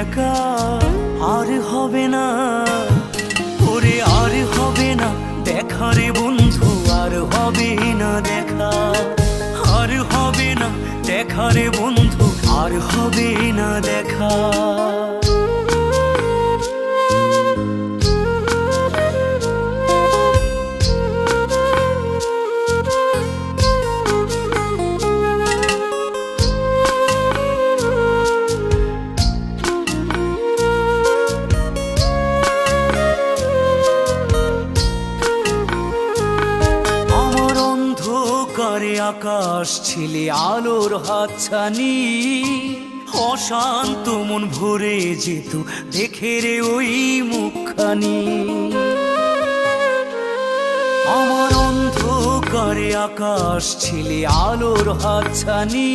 একা আর হবে না, ওরে আর হবে না দেখা রে বন্ধু, আর হবে না দেখা, আর হবে না দেখা রে বন্ধু, আর হবে না দেখা। করে আকাশ ছিলে আলোর হাতছানি, অশান্ত মন ভরে যেত দেখে রে ওই মুখখানি। আমার অন্ধকারে আকাশ ছিলে আলোর হাতছানি,